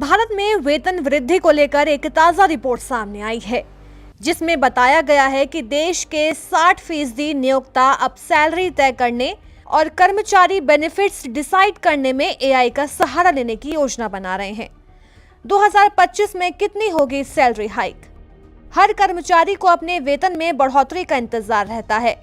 भारत में वेतन वृद्धि को लेकर एक ताजा रिपोर्ट सामने आई है, जिसमें बताया गया है कि देश के 60% नियोक्ता अब सैलरी तय करने और कर्मचारी बेनिफिट्स डिसाइड करने में एआई का सहारा लेने की योजना बना रहे हैं। 2025 में कितनी होगी सैलरी हाइक? हर कर्मचारी को अपने वेतन में बढ़ोतरी का इंतजार रहता है।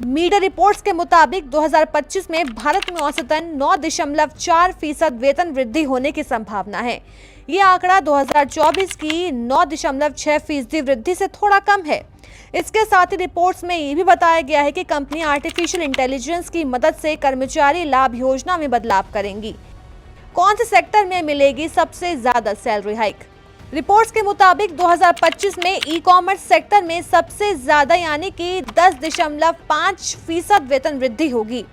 मीडिया रिपोर्ट्स के मुताबिक 2025 में भारत में औसतन 9.4% वेतन वृद्धि होने की संभावना है। ये आंकड़ा 2024 की 9.6% वृद्धि से थोड़ा कम है। इसके साथ ही रिपोर्ट्स में ये भी बताया गया है कि कंपनियां आर्टिफिशियल इंटेलिजेंस की मदद से कर्मचारी लाभ योजना में बदलाव करेंगी। कौन से सेक्टर में मिलेगी सबसे ज्यादा सैलरी हाइक? रिपोर्ट्स के मुताबिक 2025 में ई कॉमर्स सेक्टर में सबसे ज्यादा यानी कि 10.5% वेतन वृद्धि होगी।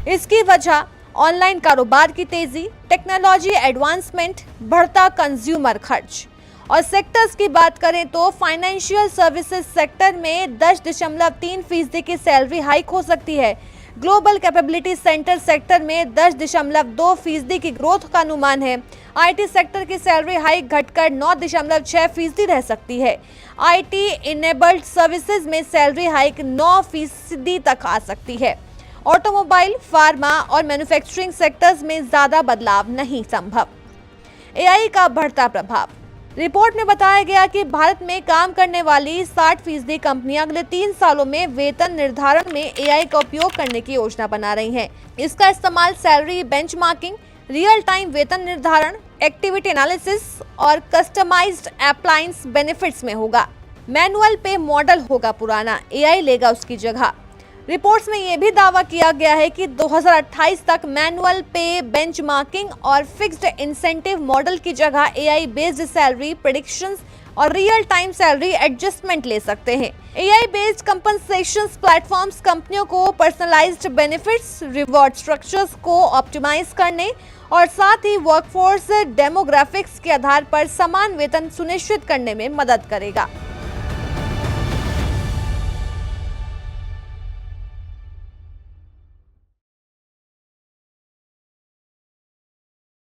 इसकी वजह ऑनलाइन कारोबार की तेजी, टेक्नोलॉजी एडवांसमेंट, बढ़ता कंज्यूमर खर्च। और सेक्टर्स की बात करें तो फाइनेंशियल सर्विसेज सेक्टर में 10.3% की सैलरी हाइक हो सकती है। ग्लोबल कैपेबिलिटी सेंटर सेक्टर में 10.2% की ग्रोथ का अनुमान है। आईटी सेक्टर की सैलरी हाइक घटकर 9.6% रह सकती है। आईटी इनेबल्ड सर्विसेज में सैलरी हाइक 9% तक आ सकती है। ऑटोमोबाइल, फार्मा और मैन्युफैक्चरिंग सेक्टर्स में ज्यादा बदलाव नहीं संभव। एआई का बढ़ता प्रभाव। रिपोर्ट में बताया गया कि भारत में काम करने वाली 60% कंपनियां अगले 3 सालों में वेतन निर्धारण में एआई का उपयोग करने की योजना बना रही हैं। इसका इस्तेमाल सैलरी बेंचमार्किंग, रियल टाइम वेतन निर्धारण, एक्टिविटी एनालिसिस और कस्टमाइज्ड अप्लायंस बेनिफिट्स में होगा। मैनुअल पे मॉडल होगा पुराना, एआई लेगा उसकी जगह। रिपोर्ट्स में यह भी दावा किया गया है कि 2028 तक मैनुअल पे, बेंचमार्किंग और फिक्स्ड इंसेंटिव मॉडल की जगह एआई बेस्ड सैलरी प्रेडिक्शंस और रियल टाइम सैलरी एडजस्टमेंट ले सकते हैं। एआई बेस्ड कंपनसेशन प्लेटफॉर्म्स कंपनियों को पर्सनलाइज्ड बेनिफिट्स, रिवॉर्ड स्ट्रक्चर्स को ऑप्टिमाइज करने और साथ ही वर्कफोर्स डेमोग्राफिक्स के आधार पर समान वेतन सुनिश्चित करने में मदद करेगा।